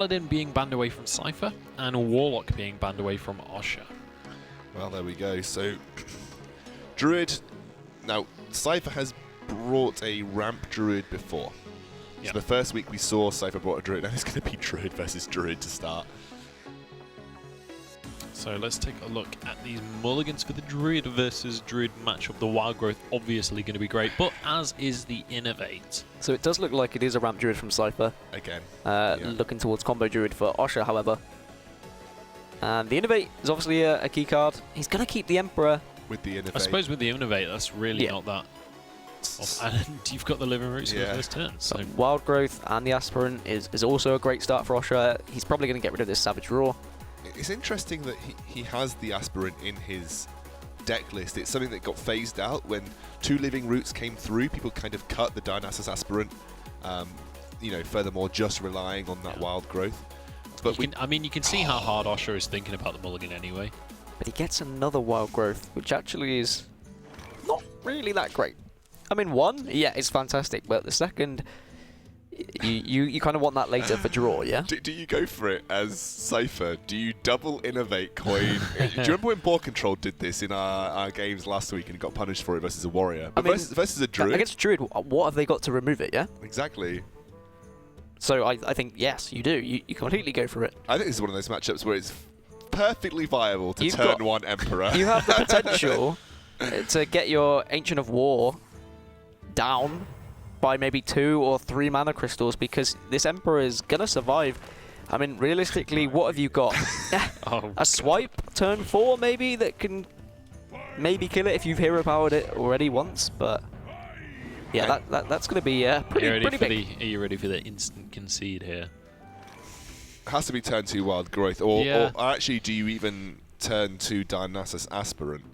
Paladin being banned away from Cipher, and Warlock being banned away from Osha. Well, there we go. So, Druid. Now, Cipher has brought a ramp Druid before. Yep. So the first week we saw Cipher brought a Druid, and it's going to be Druid versus Druid to start. So let's take a look at these mulligans for the Druid versus Druid matchup. The Wild Growth obviously going to be great, but as is the Innovate. So it does look like it is a ramp Druid from Cipher. Again. Looking towards combo Druid for Osha, however. And the Innovate is obviously a key card. He's going to keep the Emperor. With the Innovate. I suppose with the Innovate, that's really not that. And you've got the Living Roots for the first turn. So. Wild Growth and the Aspirant is also a great start for Osha. He's probably going to get rid of this Savage Roar. It's interesting that he has the Aspirant in his deck list. It's something that got phased out when 2 Living Roots came through. People kind of cut the Dionysus Aspirant, you know, furthermore just relying on that Wild Growth. But I mean, you can see how hard Osha is thinking about the mulligan anyway. But he gets another Wild Growth, which actually is not really that great. I mean, one, yeah, it's fantastic, but the second, you kind of want that later for draw, yeah? Do you go for it as Cipher? Do you double Innovate coin? Do you remember when Ball Control did this in our games last week and got punished for it versus a Warrior? But versus a Druid? Against Druid, what have they got to remove it, yeah? Exactly. So I think, yes, you do. You completely go for it. I think this is one of those matchups where it's perfectly viable to turn one Emperor. You have the potential to get your Ancient of War down by maybe 2 or 3 mana crystals because this Emperor is going to survive. I mean, realistically, what have you got? A swipe, turn 4 maybe, that can maybe kill it if you've hero powered it already once, but yeah, that's going to be pretty big. Are you ready for the instant concede here? Has to be turn 2 Wild Growth, or actually, do you even turn 2 Dionysus Aspirant?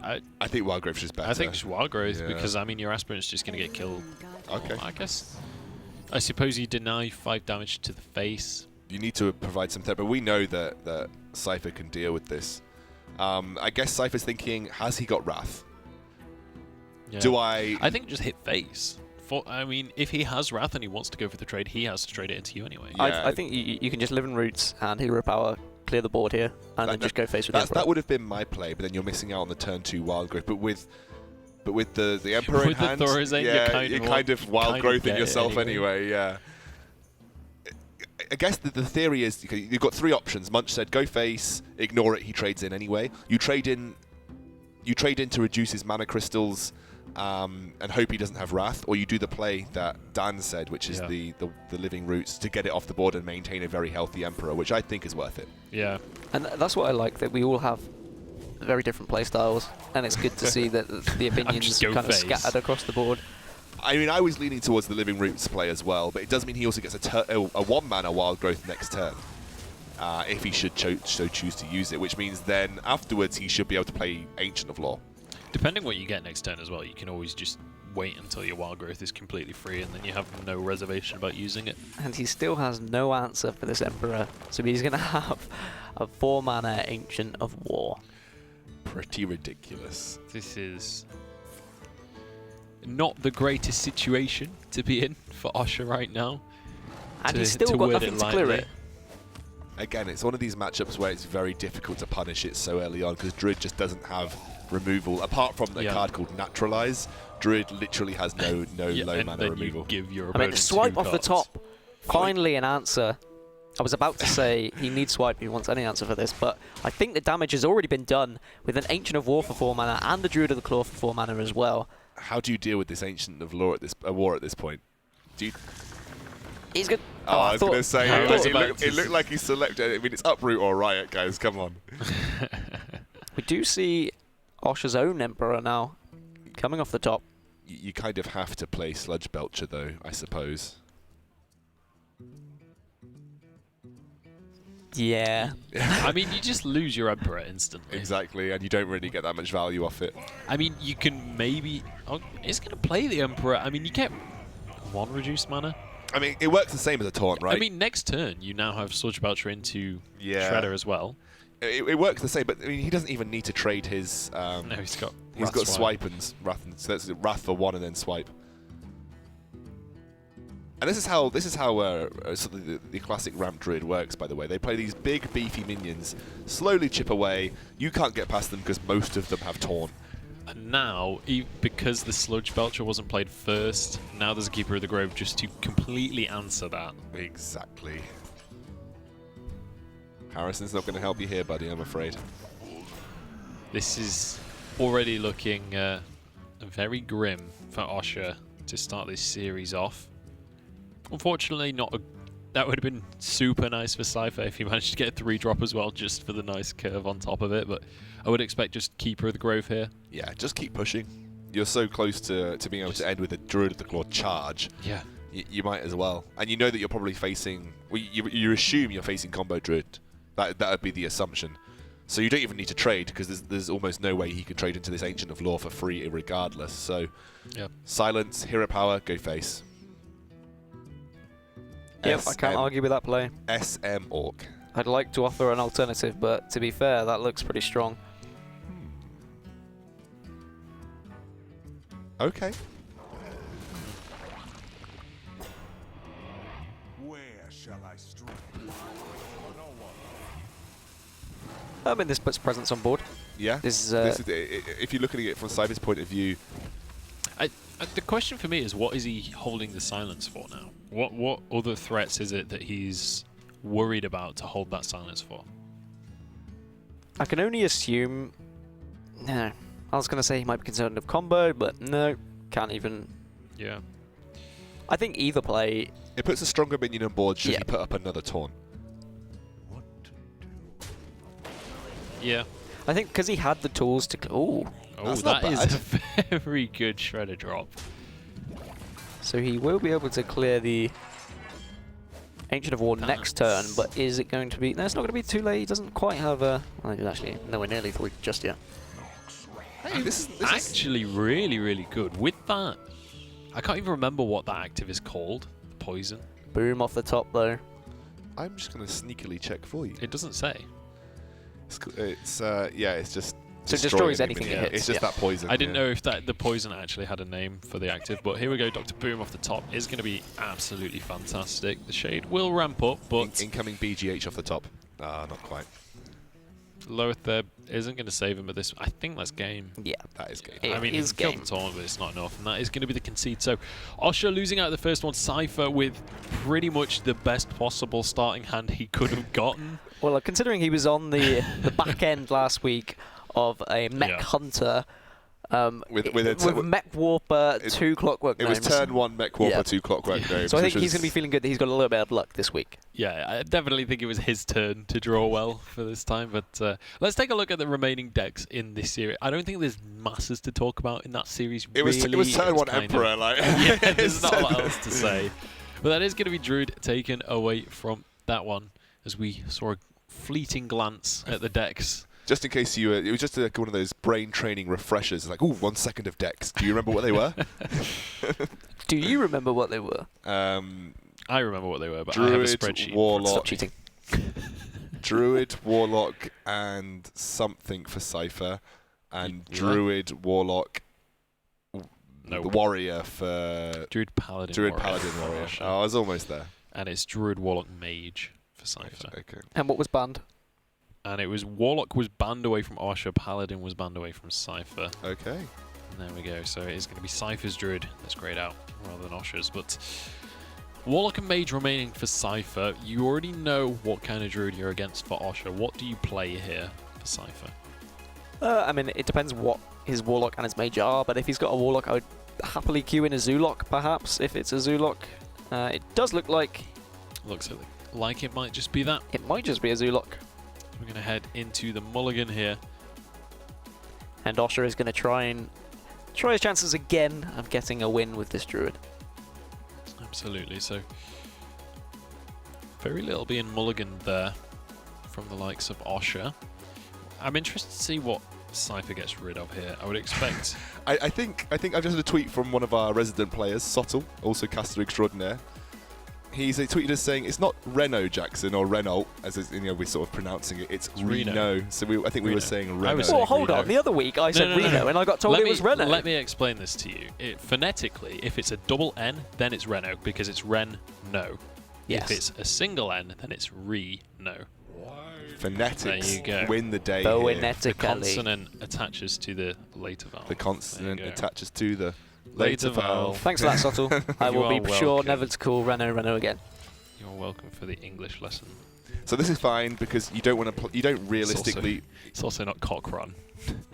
I think Wild Growth's just better. I think just Wild Growth because I mean your Aspirant's just going to get killed. Okay. I guess. I suppose you deny 5 damage to the face. You need to provide some threat, but we know that Cipher can deal with this. I guess Cipher's thinking, has he got Wrath? Yeah. Do I think just hit face. I mean, if he has Wrath and he wants to go for the trade, he has to trade it into you anyway. Yeah. I think you can just live in Roots and hero power, clear the board here, and then just go face with the Emperor. That would have been my play, but then you're missing out on the turn 2 Wild Growth. But with the Emperor in hand, you're kind of Wild Growth in yourself anyway. Yeah. I guess the theory is you've got 3 options. Munch said go face, ignore it. He trades in anyway. You trade in to reduce his mana crystals. And hope he doesn't have Wrath, or you do the play that Dan said, which is the Living Roots to get it off the board and maintain a very healthy Emperor, which I think is worth it. Yeah. And that's what I like, that we all have very different play styles, and it's good to see that the opinions kind of scattered across the board. I mean, I was leaning towards the Living Roots play as well, but it does mean he also gets a 1-mana Wild Growth next turn. If he should so choose to use it, which means then afterwards he should be able to play Ancient of Law. Depending what you get next turn as well, you can always just wait until your Wild Growth is completely free and then you have no reservation about using it. And he still has no answer for this Emperor, so he's going to have a 4-mana Ancient of War. Pretty ridiculous. This is not the greatest situation to be in for Osha right now. And he's still got nothing to clear it. Again, it's one of these matchups where it's very difficult to punish it so early on because Druid just doesn't have removal apart from the card called Naturalize. Druid literally has no low mana removal. Give your I mean, swipe off the top. Finally, an answer. I was about to say he needs swipe if he wants any answer for this, but I think the damage has already been done with an Ancient of War for 4 mana and the Druid of the Claw for 4 mana as well. How do you deal with this Ancient of War at this point? Do you? He's good. Oh, I was going to say, it looked like he selected. I mean, it's Uproot or Riot, guys. Come on. We do see Osha's own Emperor now coming off the top. You kind of have to play Sludge Belcher, though, I suppose. Yeah. I mean, you just lose your Emperor instantly. Exactly, and you don't really get that much value off it. I mean, you can maybe... Oh, it's going to play the Emperor. I mean, you get 1 reduced mana. I mean, it works the same as a taunt, right? I mean, next turn, you now have Sludge Belcher into Shredder as well. It works the same, but I mean, he doesn't even need to trade his... no, he's got Swipe and Wrath. So that's Wrath for 1 and then Swipe. And this is how sort of the classic ramp druid works. By the way, they play these big beefy minions, slowly chip away. You can't get past them because most of them have Taunt. And now, because the Sludge Belcher wasn't played first, now there's a Keeper of the Grove just to completely answer that. Exactly. Harrison's not going to help you here, buddy, I'm afraid. This is already looking very grim for Osha to start this series off. Unfortunately, that would have been super nice for Cipher if he managed to get a 3-drop as well, just for the nice curve on top of it. But I would expect just Keeper of the Grove here. Yeah, just keep pushing. You're so close to being able to end with a Druid of the Claw charge. Yeah. You might as well. And you know that you're probably facing... Well, you assume you're facing combo Druid. That would be the assumption. So you don't even need to trade, because there's almost no way he can trade into this Ancient of Law for free regardless. So, yep. Silence, Hero Power, go face. Yep, I can't argue with that play. SM Orc. I'd like to offer an alternative, but to be fair, that looks pretty strong. Okay. Where shall I strike? I mean, this puts presence on board. Yeah. This is, if you're looking at it from Cypher's point of view. The question for me is, what is he holding the silence for now? What other threats is it that he's worried about to hold that silence for? I can only assume... No. I was going to say he might be concerned of combo, but no. Can't even... Yeah. I think either play... It puts a stronger minion on board should he put up another taunt. What to do? Yeah. I think because he had the tools to... Ooh. Oh, that is a very good Shredder drop. So he will be able to clear the Ancient of War next turn, but is it going to be... No, it's not going to be too late. He doesn't quite have a... Well, he's actually nowhere nearly 3 just yet. Hey, this is actually really, really good. With that, I can't even remember what that active is called. Poison. Boom off the top, though. I'm just going to sneakily check for you. It doesn't say. It's just... So it destroys anything it hits. It's just that poison. I didn't know if the poison actually had a name for the active, but here we go. Dr. Boom off the top is going to be absolutely fantastic. The Shade will ramp up, but... Incoming BGH off the top. Not quite. Loweth there isn't going to save him, but this... I think that's game. Yeah. That is game. I mean, he's killed the taunt, but it's not enough, and that is going to be the concede. So, Osha losing out the first one. Cipher with pretty much the best possible starting hand he could have gotten. Well, considering he was on the back end last week of a Mech Hunter with Mech Warper, 2 Clockwork Gnomes. It was turn 1 Mech Warper, 2 Clockwork Gnomes. So I think he's going to be feeling good that he's got a little bit of luck this week. Yeah, I definitely think it was his turn to draw well for this time. But let's take a look at the remaining decks in this series. I don't think there's masses to talk about in that series. It was turn 1 Emperor. Yeah, there's not a lot else to say. But that is going to be Druid taken away from that one, as we saw a fleeting glance at the decks. Just in case it was just one of those brain training refreshers, like, ooh, 1 second of decks. Do you remember what they were? Do you remember what they were? I remember what they were, but Druid, I have a spreadsheet. Warlock, Stop cheating. Druid, Warlock, and something for Cipher, and Druid, Warlock, Warrior for... Druid, Paladin, Warrior. Oh, I was almost there. And it's Druid, Warlock, Mage for Cipher. Okay. And what was banned? And it was Warlock was banned away from Osha, Paladin was banned away from Cipher. Okay. And there we go. So it is going to be Cipher's Druid that's grayed out rather than Osha's. But Warlock and Mage remaining for Cipher. You already know what kind of Druid you're against for Osha. What do you play here for Cipher? I mean, it depends what his Warlock and his Mage are, but if he's got a Warlock, I would happily queue in a Zoolock, perhaps, if it's a Zoolock. It does look like... Looks like it might just be that. It might just be a Zoolock. We're going to head into the mulligan here. And Osha is going to try his chances again of getting a win with this Druid. Absolutely. So, very little being mulligan there from the likes of Osha. I'm interested to see what Cipher gets rid of here. I would expect... I think I've just had a tweet from one of our resident players, Sottle, also caster extraordinaire. He's tweeted us saying it's not Renault Jackson or Renault, as is, we're sort of pronouncing it. It's Reno. So I think we were saying Renault. Well, hold on. The other week I said Reno, and I got told it was Renault. Let me explain this to you. Phonetically, if it's a double N, then it's Renault because it's Ren-no. Yes. If it's a single N, then it's Re-no. Phonetics win the day. The consonant attaches to the later vowel. The consonant attaches to the later vowel. Thanks for that, Subtle. I will be sure never to call Renault again. You're welcome for the English lesson. So this is fine because you don't want to. You don't realistically. It's also not cock run.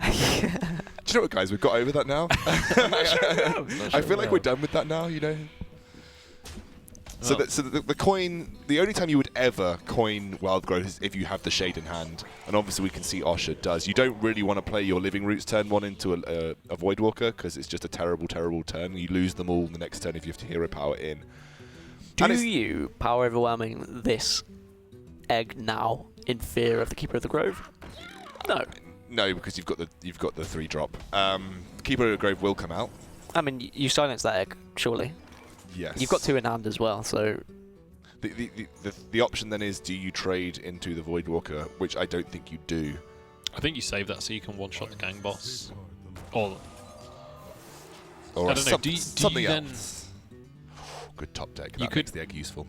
Do you know what, guys? We've got over that now. I feel like we're done with that now. So, the coin, the only time you would ever coin Wild Growth is if you have the Shade in hand, and obviously we can see Osha does. You don't really want to play your Living Roots turn 1 into a Void Walker because it's just a terrible, terrible turn. You lose them all the next turn if you have to hero power in. Do you power overwhelming this egg now in fear of the Keeper of the Grove? No. No, because you've got the 3-drop. Keeper of the Grove will come out. I mean, you silence that egg, surely. Yes. You've got 2 in hand as well, so... The option then is, do you trade into the Void Walker, which I don't think you do. I think you save that so you can one-shot the gang boss. Or I don't know, something you else. Good top deck, that makes the egg useful.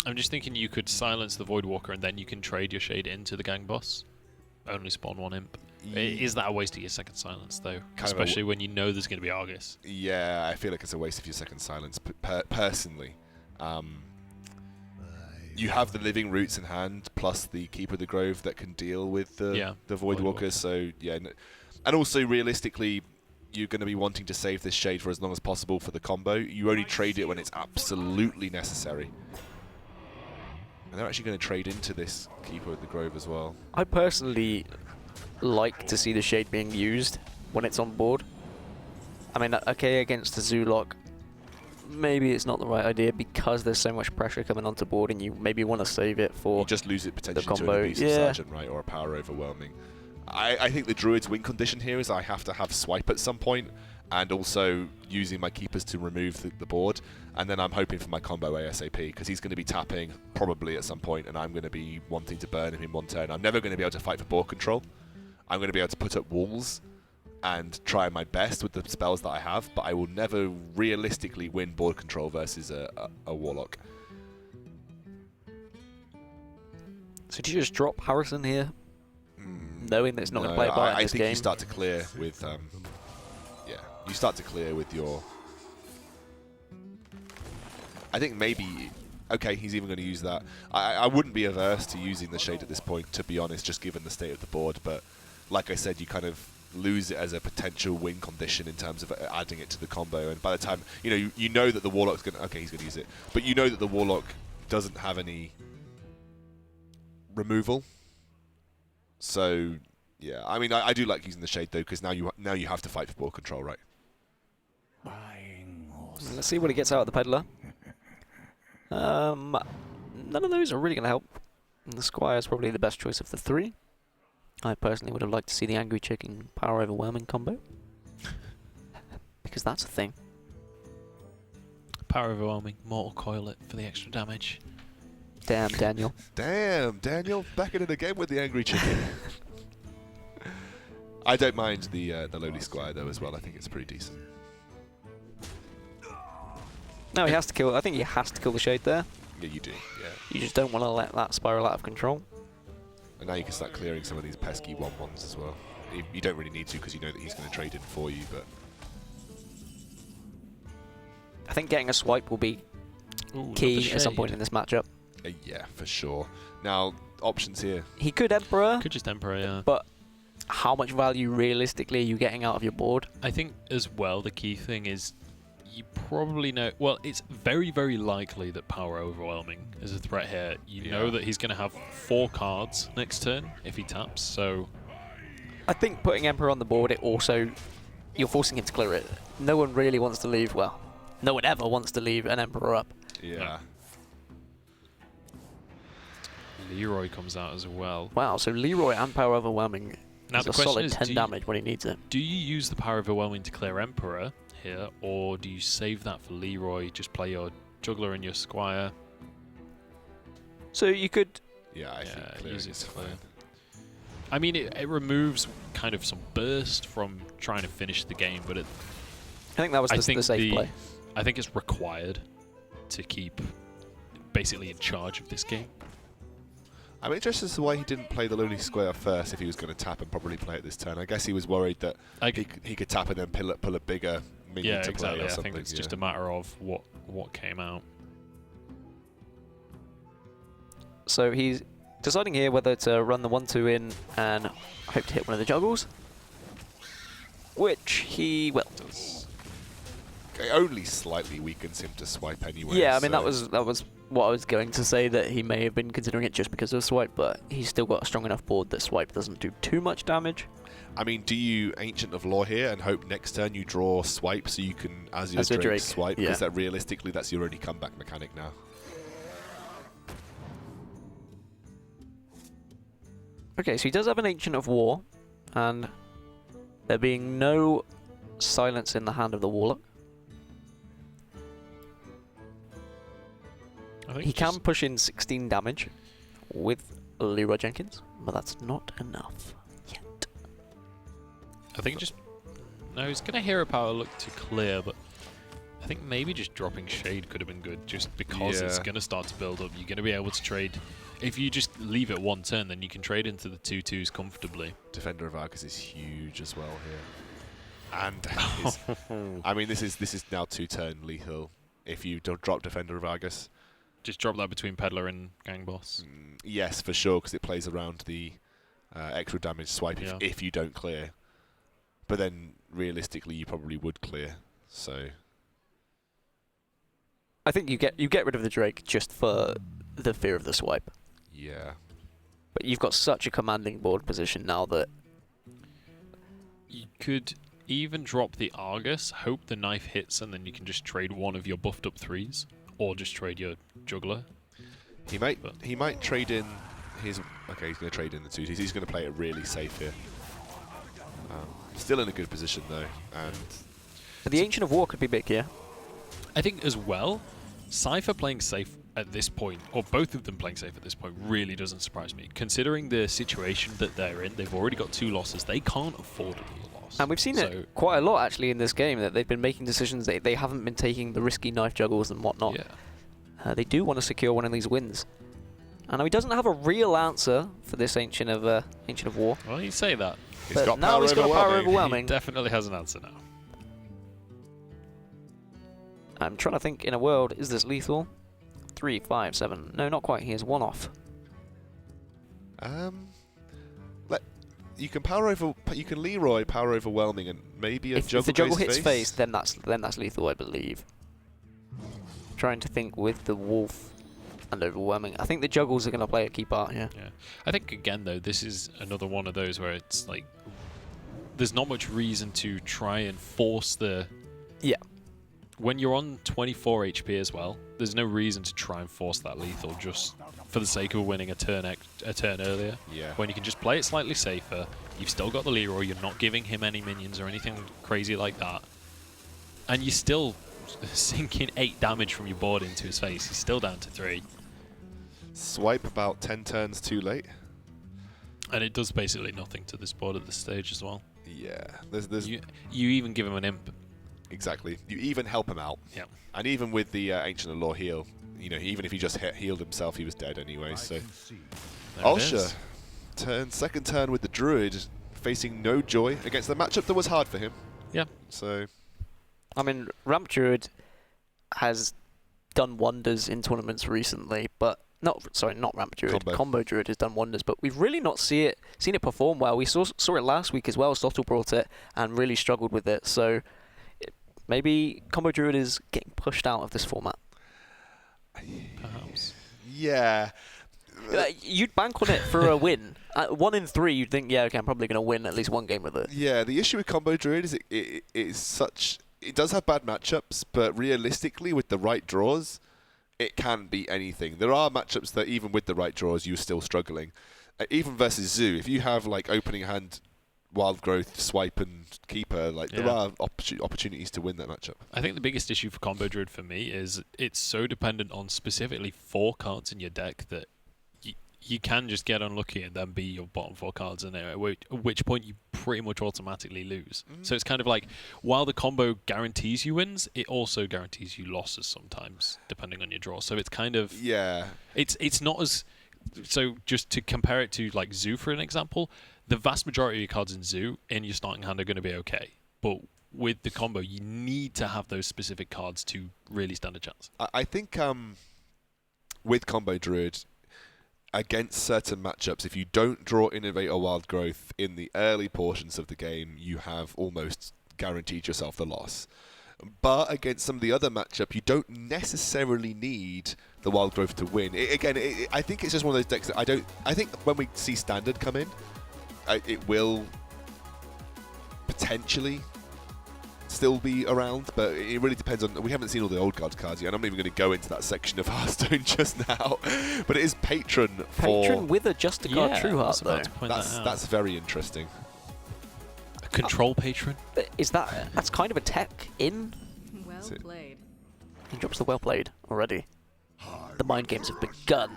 I'm just thinking you could silence the Void Walker and then you can trade your Shade into the gang boss. Only spawn 1 imp. Is that a waste of your second silence, though? Especially when you know there's going to be Argus. Yeah, I feel like it's a waste of your second silence, personally. You have the Living Roots in hand, plus the Keeper of the Grove that can deal with the Void Walkers. So, yeah. And also, realistically, you're going to be wanting to save this Shade for as long as possible for the combo. You only trade it when it's absolutely necessary. And they're actually going to trade into this Keeper of the Grove as well. I personally like to see the Shade being used when it's on board. I mean, okay, against the Zoolock, maybe it's not the right idea because there's so much pressure coming onto board and you maybe want to save it for you just lose it potentially the combo. To an abusive sergeant, right, or a power overwhelming. I think the Druid's win condition here is I have to have swipe at some point and also using my keepers to remove the board, and then I'm hoping for my combo ASAP because he's going to be tapping probably at some point and I'm going to be wanting to burn him in 1 turn. I'm never going to be able to fight for board control. I'm going to be able to put up walls and try my best with the spells that I have, but I will never realistically win board control versus a Warlock. So do you just drop Harrison here, knowing that it's not going to play by I this think game? You start to clear with, you start to clear with your. I think maybe. Okay, he's even going to use that. I wouldn't be averse to using the Shade at this point, to be honest, just given the state of the board. But like I said, you kind of lose it as a potential win condition in terms of adding it to the combo. And by the time you know that the Warlock's going to he's going to use it, but you know that the Warlock doesn't have any removal. So yeah, I mean I do like using the Shade though because now you have to fight for board control, right? Let's see what he gets out of the Peddler. None of those are really going to help. And the Squire is probably the best choice of the 3. I personally would have liked to see the Angry Chicken Power Overwhelming combo. Because that's a thing. Power Overwhelming, Mortal Coil it for the extra damage. Damn, Daniel. Damn, Daniel, back in it again with the Angry Chicken. I don't mind the Lowly Squire though as well. I think it's pretty decent. No, he has to kill. I think he has to kill the Shade there. Yeah, you do. Yeah. You just don't want to let that spiral out of control. And now you can start clearing some of these pesky 1/1s as well. You don't really need to because you know that he's going to trade in for you, but I think getting a swipe will be key at some point in this matchup. Yeah, for sure. Now, options here. He could Emperor. Could just Emperor, yeah. But how much value realistically are you getting out of your board? I think as well the key thing is you probably know, well, it's very, very likely that Power Overwhelming is a threat here. You know that he's going to have 4 cards next turn if he taps, so... I think putting Emperor on the board, it also... You're forcing him to clear it. No one really wants to leave, well, no one ever wants to leave an Emperor up. Yeah. Leroy comes out as well. Wow, so Leroy and Power Overwhelming now is the a question solid is, 10 damage when he needs it. Do you use the Power Overwhelming to clear Emperor here, or do you save that for Leroy, just play your juggler and your squire. So you could... Yeah, I think clearing use it is to clear. fine. I mean, it removes kind of some burst from trying to finish the game, but I think that was the safe play. I think it's required to keep basically in charge of this game. I'm interested as to why he didn't play the Lonely Square first if he was going to tap and probably play it this turn. I guess he was worried that he could tap and then pull a bigger minion to play or something. I think it's just a matter of what came out. So he's deciding here whether to run the 1-2 in and hope to hit one of the juggles, which he will. It only slightly weakens him to swipe anyway. Yeah, I mean that was what I was going to say, that he may have been considering it just because of swipe, but he's still got a strong enough board that swipe doesn't do too much damage. I mean, do you Ancient of Law here and hope next turn you draw swipe so you can, as your Drake, swipe? Because that realistically, that's your only comeback mechanic now. Okay, so he does have an Ancient of War, and there being no silence in the hand of the Warlock, he can push in 16 damage with Leroy Jenkins, but that's not enough yet. I think no, he's going to Hero Power look to clear, but I think maybe just dropping Shade could have been good, just because it's going to start to build up. You're going to be able to trade. If you just leave it one turn, then you can trade into the 2/2s comfortably. Defender of Argus is huge as well here. And I mean, this is now 2-turn lethal. If you don't drop Defender of Argus, just drop that between Peddler and Gang Boss. Yes, for sure, because it plays around the extra damage swipe if you don't clear. But then realistically, you probably would clear. So I think you get rid of the Drake just for the fear of the swipe. Yeah. But you've got such a commanding board position now that you could even drop the Argus, hope the knife hits, and then you can just trade one of your buffed up 3s, or just trade your juggler. He might trade in his. Okay, he's going to trade in the 2s. He's going to play it really safe here. Still in a good position though, and the Ancient of War could be big here. I think as well, Cipher playing safe at this point, or both of them playing safe at this point, really doesn't surprise me. Considering the situation that they're in, they've already got 2 losses. They can't afford another loss. And we've seen it quite a lot actually in this game, that they've been making decisions. They haven't been taking the risky knife juggles and whatnot. Yeah. They do want to secure one of these wins. And now he doesn't have a real answer for this Ancient of War. Well, you say that. He's got power overwhelming. He definitely has an answer now. I'm trying to think, in a world, is this lethal? 3, 5, 7. No, not quite. He has 1 off. You can You can Leroy power overwhelming and maybe if the juggle hits face, then that's lethal, I believe. Trying to think with the wolf and overwhelming. I think the juggles are going to play a key part here. Yeah. I think again though, this is another one of those where it's like there's not much reason to try and force the. Yeah. When you're on 24 HP as well, there's no reason to try and force that lethal just for the sake of winning a turn earlier. Yeah. When you can just play it slightly safer, you've still got the Leroy, you're not giving him any minions or anything crazy like that, and you're still sinking 8 damage from your board into his face. He's still down to 3. Swipe about 10 turns too late. And it does basically nothing to this board at this stage as well. Yeah. There's you even give him an imp. Exactly. You even help him out. Yeah. And even with the Ancient of Law heal, even if he just healed himself, he was dead anyway. So Osha, second turn with the Druid, facing no joy against the matchup that was hard for him. Yeah. So, I mean, Ramp Druid has done wonders in tournaments recently, but not Ramp Druid. Combo Druid has done wonders, but we've really not seen it perform well. We saw it last week as well. Stottle brought it and really struggled with it. So maybe Combo Druid is getting pushed out of this format. Perhaps. Yeah. You'd bank on it for a win. 1 in 3, you'd think, yeah, okay, I'm probably going to win at least one game with it. Yeah, the issue with Combo Druid is it does have bad matchups, but realistically, with the right draws, it can beat anything. There are matchups that even with the right draws, you're still struggling. Even versus Zoo, if you have like opening hand Wild Growth, Swipe, and Keeper, like there are opportunities to win that matchup. I think the biggest issue for Combo Druid for me is it's so dependent on specifically 4 cards in your deck that you can just get unlucky and then be your bottom 4 cards in there, at which point you pretty much automatically lose. So it's kind of like, while the combo guarantees you wins, it also guarantees you losses sometimes, depending on your draw. So it's kind of... Yeah. It's not as... So just to compare it to like Zoo, for an example, the vast majority of your cards in Zoo in your starting hand are going to be okay. But with the combo, you need to have those specific cards to really stand a chance. I think with Combo Druid, against certain matchups, if you don't draw Innovate or Wild Growth in the early portions of the game, you have almost guaranteed yourself the loss. But against some of the other matchup, you don't necessarily need the Wild Growth to win. I think it's just one of those decks that I think when we see Standard come in, it will potentially still be around, but it really depends on... We haven't seen all the old cards yet, and I'm not even going to go into that section of Hearthstone just now. But it is Patron for... Patron with a Just a Card True Heart, though. That's very interesting. A control Patron? Is that's kind of a tech in? Well played. He drops the well played already. The mind games have begun.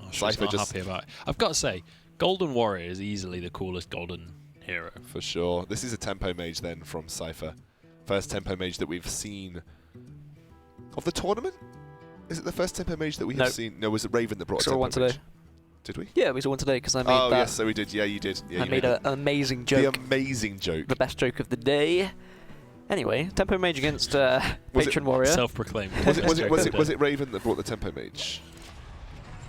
Oh, Cipher just happy about it. I've got to say, Golden Warrior is easily the coolest golden hero. For sure. This is a tempo mage then from Cipher. First tempo mage that we've seen of the tournament? Is it the first tempo mage that we have seen? No, was it Raven that brought a tempo one today. mage? Did we? Yeah, we saw one today because I made that. Oh, yes, so we did. Yeah, you did. Yeah, I made an amazing joke. The amazing joke. The best joke of the day. Anyway, tempo mage against Patron Warrior. Self-proclaimed. Was it Raven that brought the tempo mage?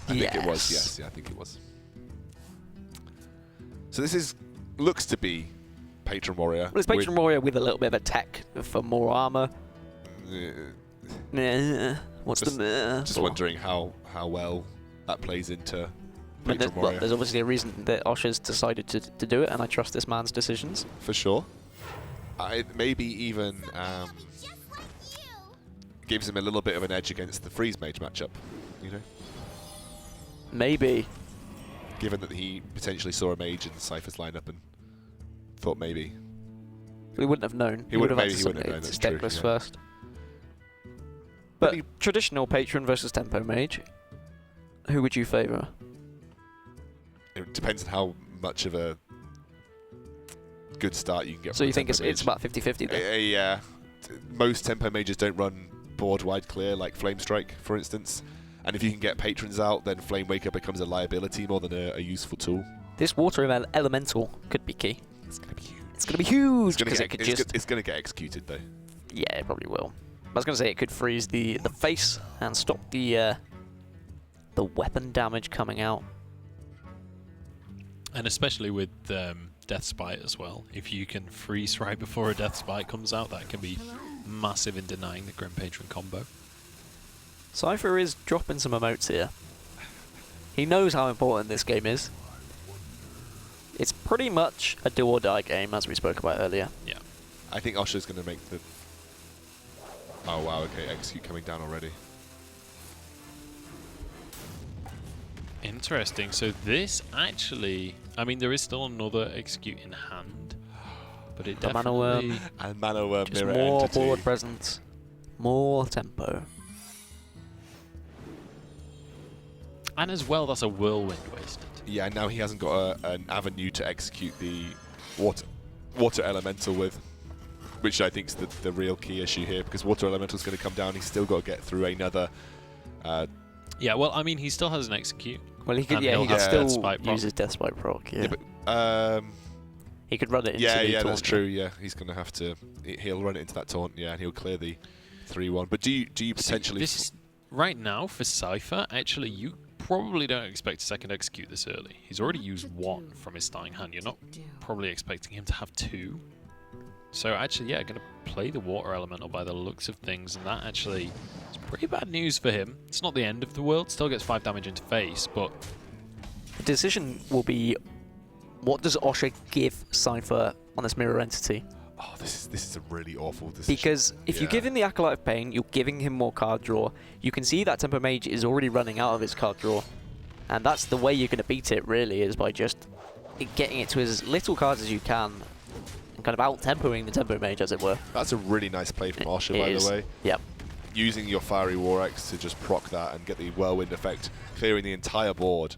I think it was. Yes, yeah, I think it was. So this looks to be Patron Warrior. Well, it's Patron Warrior with a little bit of a tech for more armor. Just wondering how well that plays into Patron Warrior. There's obviously a reason that Osha's decided to do it, and I trust this man's decisions. For sure. Maybe even gives him a little bit of an edge against the Freeze Mage matchup, you know? Maybe. Given that he potentially saw a mage in Cypher's lineup and thought maybe. He wouldn't have known. He wouldn't have known. That's true. Deckless first. But traditional Patron versus Tempo Mage, who would you favour? It depends on how much of a good start you can get. So you think it's about 50-50 then? Yeah. Most Tempo Mages don't run board-wide clear, like Flame Strike, for instance. And if you can get Patrons out, then Flame Waker becomes a liability more than a useful tool. This Water Elemental could be key. It's going to be huge. It's going to be huge. It's going to get executed, though. Yeah, it probably will. I was going to say it could freeze the face and stop the weapon damage coming out. And especially with Death Spite as well. If you can freeze right before a Death Spite comes out, that can be massive in denying the Grim Patron combo. Cipher is dropping some emotes here. He knows how important this game is. It's pretty much a do or die game, as we spoke about earlier. Yeah. I think Osha's going to make the... Oh wow, okay, execute coming down already. Interesting. So this actually... I mean, there is still another execute in hand. But it definitely... Mana Worm. And Mana Worm just mirror more entity. board presence. More tempo. And as well, that's a Whirlwind wasted. Yeah, now he hasn't got an avenue to execute the water elemental with, which I think is the real key issue here, because water elemental is going to come down. He's still got to get through another. Yeah, well, I mean, he still has an execute. Well, he could. Yeah, he could still use his Death Spite proc. Yeah, but, he could run it into the taunt. Yeah, that's true. Yeah. Yeah, he's going to have to. He'll run it into that taunt. Yeah, and he'll clear the 3-1. But do you potentially? This is, right now for Cipher, actually, you probably don't expect a second execute this early. He's already used 1 from his starting hand. You're not probably expecting him to have 2. So actually, yeah, going to play the Water Elemental by the looks of things, and that actually is pretty bad news for him. It's not the end of the world. Still gets 5 damage into face, but the decision will be, what does Osha give Cipher on this mirror entity? Oh, this is a really awful decision. Because if you give him the Acolyte of Pain, you're giving him more card draw. You can see that Tempo Mage is already running out of his card draw. And that's the way you're going to beat it, really, is by just getting it to as little cards as you can, and kind of out-tempoing the Tempo Mage, as it were. That's a really nice play from Osha, by the way. Yep. Using your Fiery War Axe to just proc that and get the Whirlwind effect, clearing the entire board.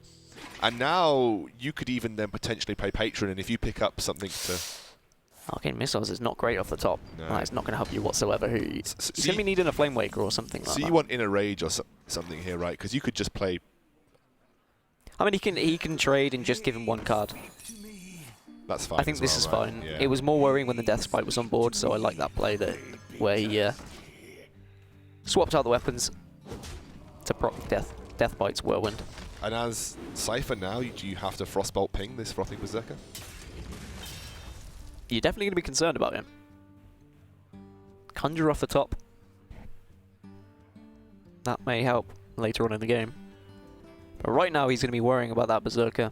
And now you could even then potentially play Patron, and if you pick up something to... Arcane Missiles is not great off the top. No. Like, it's not going to help you whatsoever. He's going to be needing a Flame Waker or something like that. So you want Inner Rage or something here, right? Because you could just play... I mean, he can trade and just give him one card. That's fine. I think this is fine. Yeah. It was more worrying when the Death Spite was on board, so I like that play where he swapped out the weapons to proc Death Bite's Whirlwind. And as Cipher now, do you have to Frostbolt ping this Frothing Berserker? You're definitely going to be concerned about him. Conjure off the top. That may help later on in the game. But right now he's going to be worrying about that Berserker.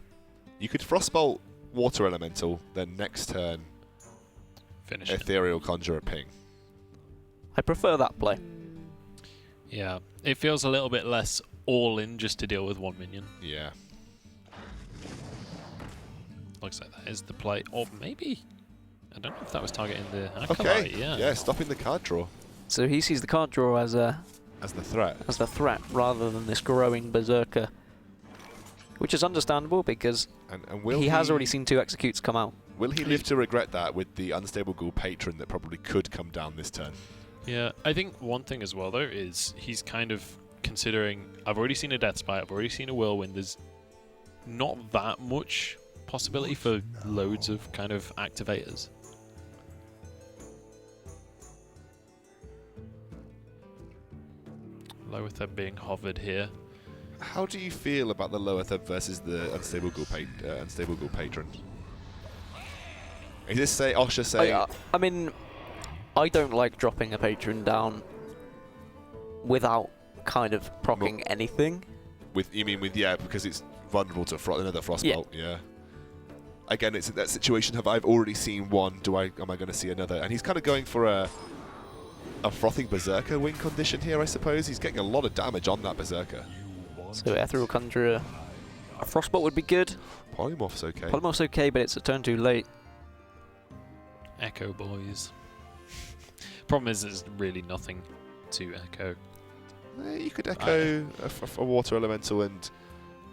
You could Frostbolt Water Elemental, then next turn Finish Ethereal Conjurer ping. I prefer that play. Yeah, it feels a little bit less all-in just to deal with one minion. Yeah. Looks like that is the play. Or maybe... I don't know if that was targeting the Acolyte, Okay, yeah. stopping the card draw. So he sees the card draw as the threat. As the threat rather than this growing Berserker. Which is understandable because and will he has already seen 2 executes come out. Will he live to regret that with the Unstable Ghoul Patron that probably could come down this turn? Yeah, I think one thing as well, though, is he's kind of considering, I've already seen a Death Spite, I've already seen a Whirlwind, there's not that much possibility for loads of kind of activators. Loetheb being hovered here. How do you feel about the Loetheb versus the Unstable Ghoul Patron? Is this Osha saying... I mean, I don't like dropping a Patron down without kind of proccing anything. Because it's vulnerable to another Frostbolt, yeah. Again, it's in that situation of I've already seen one, am I going to see another? And he's kind of going for a Frothing Berserker win condition here, I suppose. He's getting a lot of damage on that Berserker. So Ethereal Conjurer, a Frostbolt would be good. Polymorph's okay. Polymorph's okay, but it's a turn too late. Echo boys. Problem is, there's really nothing to echo. You could echo a Water Elemental and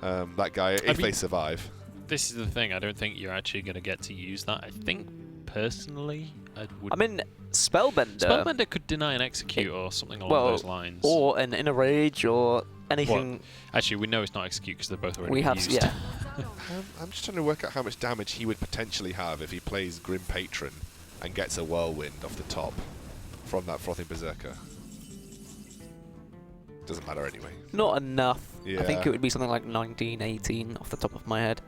that guy if they survive. This is the thing. I don't think you're actually going to get to use that. I think, personally, I mean, Spellbender... Spellbender could deny an execute or something along those lines. Or an Inner Rage or anything... Well, actually, we know it's not execute because they're both already used. Yeah. I'm just trying to work out how much damage he would potentially have if he plays Grim Patron and gets a Whirlwind off the top from that Frothing Berserker. Doesn't matter anyway. Not enough. Yeah. I think it would be something like 19, 18 off the top of my head.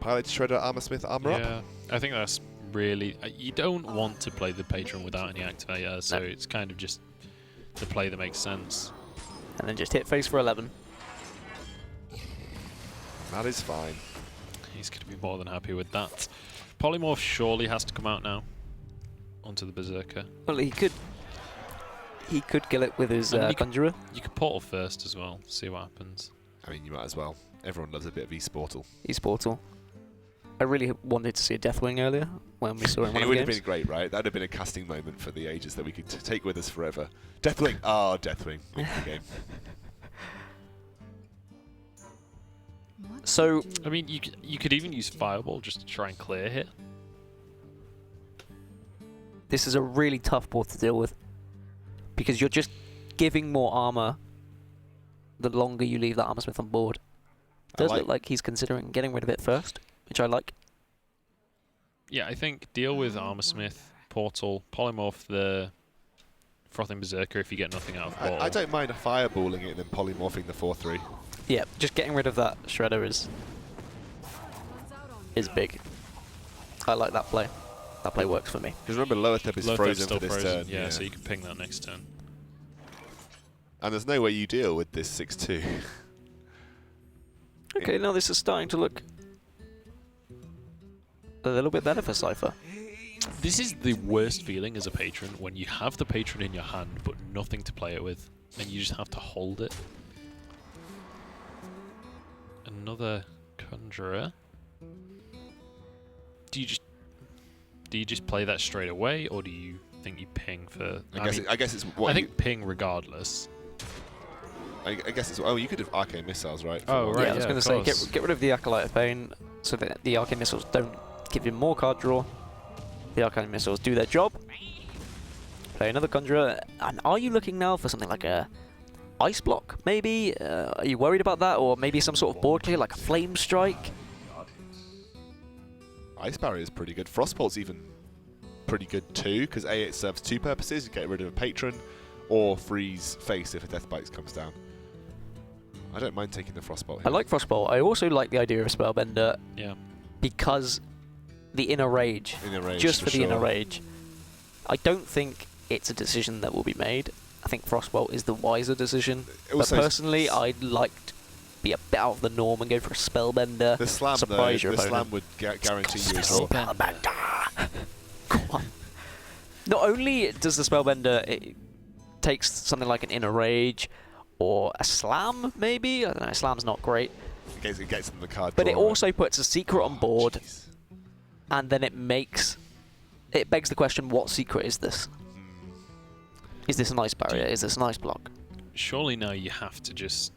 Pilot Shredder, Armorsmith, Armor Up? Yeah, I think that's really... you don't want to play the Patron without any activator, so it's kind of just the play that makes sense. And then just hit face for 11. That is fine. He's going to be more than happy with that. Polymorph surely has to come out now onto the Berserker. Well, he could kill it with his Conjurer. You could Portal first as well, see what happens. I mean, you might as well. Everyone loves a bit of Esportal. Esportal. I really wanted to see a Deathwing earlier when we saw him. It would have been great, right? That would have been a casting moment for the ages that we could take with us forever. Deathwing! Oh, Deathwing. Win the game. So, I mean, you could even use Fireball just to try and clear here. This is a really tough board to deal with because you're just giving more armor the longer you leave that Armorsmith on board. It does look like he's considering getting rid of it first, which I like. Yeah, I think deal with Armorsmith, Portal, Polymorph the Frothing Berserker if you get nothing out of Portal. I don't mind fireballing it and then polymorphing the 4-3. Yeah, just getting rid of that Shredder is big. I like that play. That play works for me. Because remember, Loetheb is frozen for this turn. Yeah, so you can ping that next turn. And there's no way you deal with this 6-2. Okay, now this is starting to look a little bit better for Cipher. This is the worst feeling as a patron when you have the patron in your hand but nothing to play it with. and you just have to hold it. Another Conjurer. Do you just play that straight away, or do you think you ping for? I guess it's what I think ping regardless. I guess it's. Oh, you could have arcane missiles, right? Oh, right. Yeah, I was going to say, get rid of the Acolyte of Pain so that the arcane missiles don't give you more card draw. The arcane missiles do their job. Play another Conjurer. And are you looking now for something like a Ice Block, maybe? Are you worried about that? Or maybe some sort of board clear, like a Flame Strike? Ice Barrier is pretty good. Frostbolt's even pretty good too, because A, it serves two purposes. You get rid of a patron, or freeze face if a Death Bite comes down. I don't mind taking the Frostbolt here. I like Frostbolt. I also like the idea of Spellbender. Yeah. Because the Inner Rage. Just for the Inner Rage. I don't think it's a decision that will be made. I think Frostbolt is the wiser decision. But personally, I'd like to be a bit out of the norm and go for a Spellbender. The Slam, surprise though, your the opponent. Slam would guarantee you a draw. Spellbender! Come on. Not only does the Spellbender, it takes something like an Inner Rage, or a Slam, maybe? I don't know, Slam's not great. It gets them the card But draw, it also puts a secret on board, geez. and then it begs the question, what secret is this? Is this an Ice Barrier? Is this an Ice Block? Surely now you have to just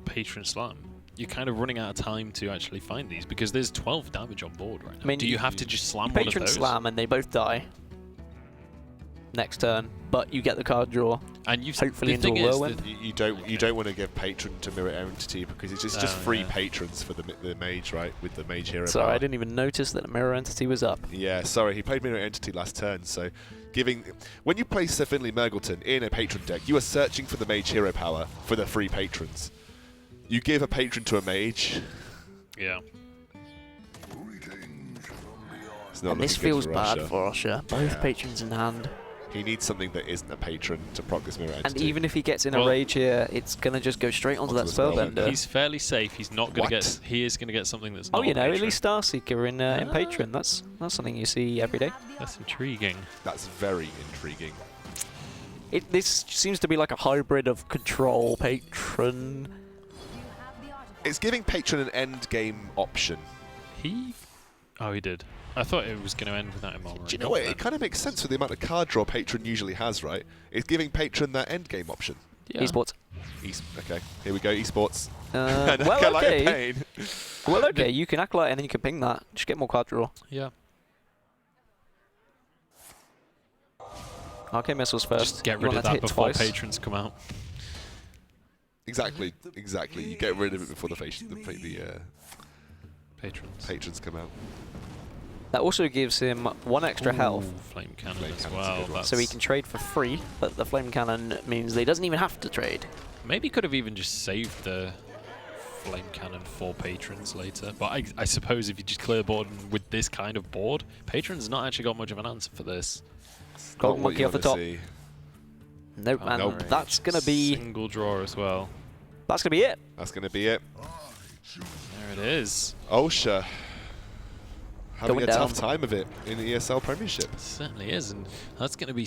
Patron Slam. You're kind of running out of time to actually find these, because there's 12 damage on board right now. I mean, do you have to just slam one of Patron those? Slam and they both die next turn, but you get the card draw. And you've hopefully into a whirlwind. You don't want to give Patron to Mirror Entity, because it's just free patrons for the mage, right? With the mage hero. Sorry, power. I didn't even notice that Mirror Entity was up. Yeah, sorry, he played Mirror Entity last turn, so when you play Sir Finley Murgleton in a patron deck, you are searching for the mage hero power for the free patrons. You give a patron to a mage. Yeah. It's not And this looking good feels bad Osha. for Osha. Both Yeah. patrons in hand. He needs something that isn't a patron to proc this Mirror Entity. And even if he gets in a rage here, it's going to just go straight onto that Onto the Spellbender. He's fairly safe. He's not going to What? get. He is going to get something that's. Oh, not you a know, at patron. least Starseeker in Patron. That's something you see every day. That's intriguing. That's very intriguing. This seems to be like a hybrid of Control, Patron. It's giving Patron an end game option. Oh, he did. I thought it was going to end without him on. Do you know what? It kind of makes sense for the amount of card draw Patron usually has, right? It's giving Patron that end game option. Yeah. Esports. Okay, here we go, esports. Well, okay. Pain. Well, okay, you can Acolyte and then you can ping that. Just get more card draw. Yeah. Arcane Missiles first. Just get You rid want of to that hit before twice. patrons come out. Exactly. You get rid of it before the Patrons. patrons come out. That also gives him 1 extra health, Ooh, flame cannon Flame as cannon's a well. good one. so he can trade for free, but the Flame Cannon means that he doesn't even have to trade. Maybe could have even just saved the flame cannon for patrons later. But I suppose if you just clear board with this kind of board, patrons not actually got much of an answer for this. Golden Not what Monkey you off the wanna top. see. Nope, and Nope. that's going to be Single draw as well. that's going to be it. That's going to be it. There it is. Osha having Going a tough down. time of it in the ESL Premiership. It certainly is, and that's going to be